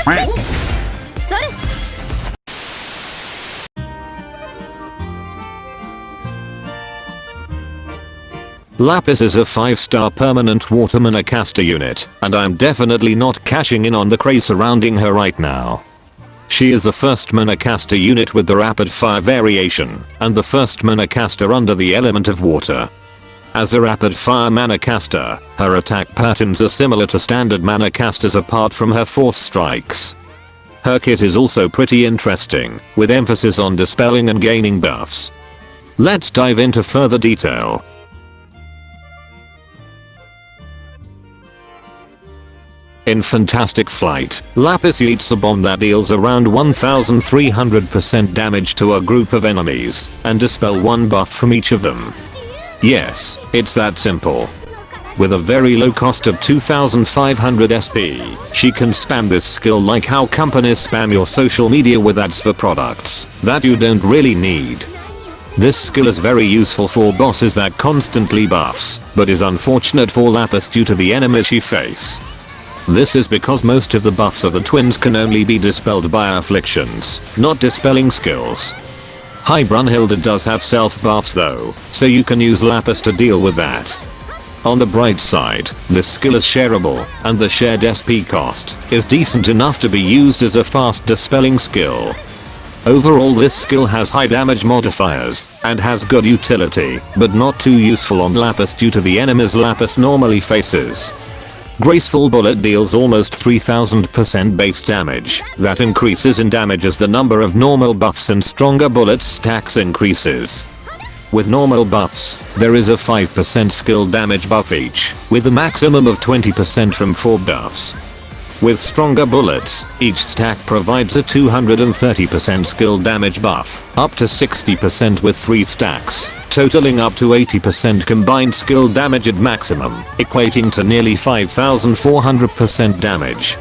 Lapis is a 5-star permanent water Monocaster unit, and I'm definitely not cashing in on the craze surrounding her right now. She is the first Monocaster unit with the rapid fire variation, and the first Monocaster under the element of water. As a rapid fire Monocaster, her attack patterns are similar to standard Monocasters apart from her force strikes. Her kit is also pretty interesting, with emphasis on dispelling and gaining buffs. Let's dive into further detail. In Fantastic Flight, Lapis eats a bomb that deals around 1300% damage to a group of enemies, and dispel one buff from each of them. Yes, it's that simple. With a very low cost of 2500 SP, she can spam this skill like how companies spam your social media with ads for products that you don't really need. This skill is very useful for bosses that constantly buffs, but is unfortunate for Lapis due to the enemies she faces. This is because most of the buffs of the twins can only be dispelled by afflictions, not dispelling skills. High Brunhilde does have self buffs though, so you can use Lapis to deal with that. On the bright side, this skill is shareable, and the shared SP cost is decent enough to be used as a fast dispelling skill. Overall, this skill has high damage modifiers, and has good utility, but not too useful on Lapis due to the enemies Lapis normally faces. Graceful Bullet deals almost 3000% base damage, that increases in damage as the number of normal buffs and Stronger Bullets stacks increases. With normal buffs, there is a 5% skill damage buff each, with a maximum of 20% from 4 buffs. With Stronger Bullets, each stack provides a 230% skill damage buff, up to 60% with 3 stacks, totaling up to 80% combined skill damage at maximum, equating to nearly 5400% damage.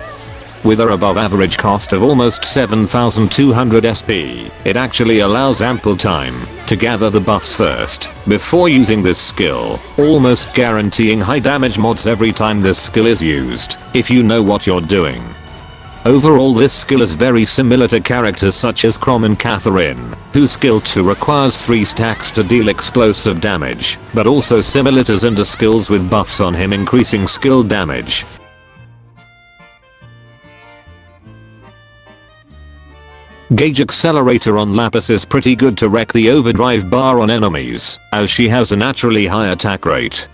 With her above average cost of almost 7200 SP, it actually allows ample time to gather the buffs first, before using this skill, almost guaranteeing high damage mods every time this skill is used, if you know what you're doing. Overall, this skill is very similar to characters such as Crom and Catherine, whose skill 2 requires 3 stacks to deal explosive damage, but also similar to Zinda's skills with buffs on him increasing skill damage. Gauge Accelerator on Lapis is pretty good to wreck the overdrive bar on enemies, as she has a naturally high attack rate.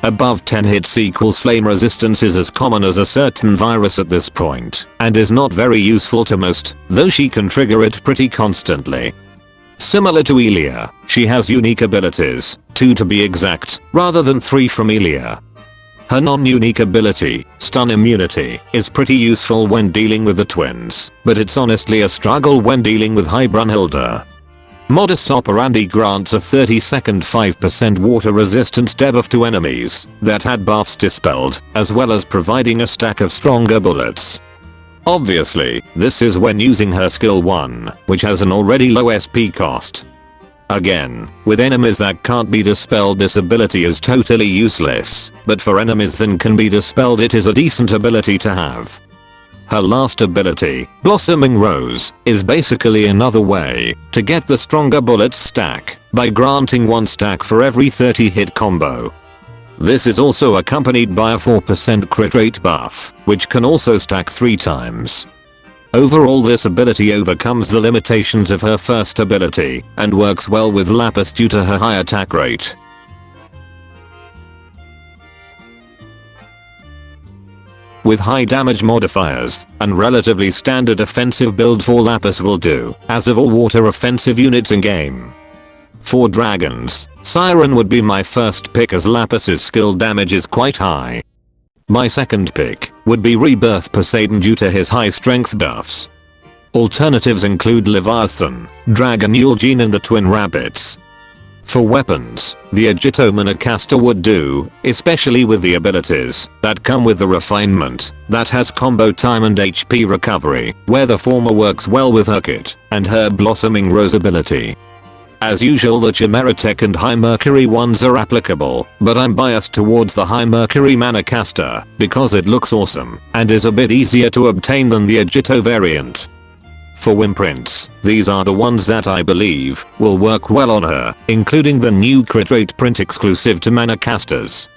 Above 10 hits equals flame resistance is as common as a certain virus at this point, and is not very useful to most, though she can trigger it pretty constantly. Similar to Elia, she has unique abilities, 2 to be exact, rather than 3 from Elia. Her non-unique ability, Stun Immunity, is pretty useful when dealing with the twins, but it's honestly a struggle when dealing with High Brunhilde. Modus Operandi grants a 30-second 5% water resistance debuff to enemies that had buffs dispelled, as well as providing a stack of Stronger Bullets. Obviously, this is when using her skill 1, which has an already low SP cost. Again, with enemies that can't be dispelled, this ability is totally useless, but for enemies that can be dispelled, it is a decent ability to have. Her last ability, Blossoming Rose, is basically another way to get the Stronger Bullets stack by granting 1 stack for every 30 hit combo. This is also accompanied by a 4% crit rate buff, which can also stack 3 times. Overall, this ability overcomes the limitations of her first ability and works well with Lapis due to her high attack rate. With high damage modifiers, and relatively standard offensive build for Lapis will do, as of all water offensive units in game. For dragons, Siren would be my first pick as Lapis's skill damage is quite high. My second pick would be Rebirth Poseidon due to his high strength buffs. Alternatives include Leviathan, Dragon Eugene and the Twin Rabbits. For weapons, the Agito Monocaster would do, especially with the abilities that come with the refinement that has combo time and HP recovery, where the former works well with her kit and her Blossoming Rose ability. As usual, the Chimeratech and High Mercury ones are applicable, but I'm biased towards the High Mercury Manacaster because it looks awesome and is a bit easier to obtain than the Agito variant. For imprints, these are the ones that I believe will work well on her, including the new crit rate print exclusive to Manacasters.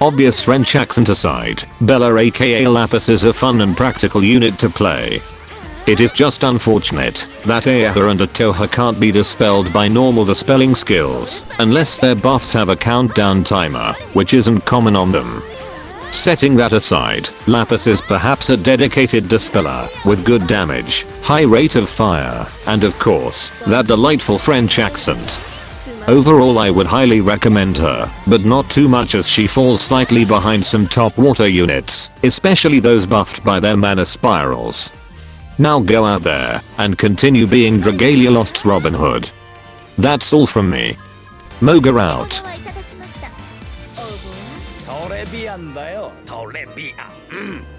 Obvious French accent aside, Bella aka Lapis is a fun and practical unit to play. It is just unfortunate that Aya and Atoha can't be dispelled by normal dispelling skills unless their buffs have a countdown timer, which isn't common on them. Setting that aside, Lapis is perhaps a dedicated dispeller with good damage, high rate of fire, and of course, that delightful French accent. Overall, I would highly recommend her, but not too much as she falls slightly behind some top water units, especially those buffed by their mana spirals. Now go out there and continue being Dragalia Lost's Robin Hood. That's all from me. Moga out. トレビアンだよトレビアン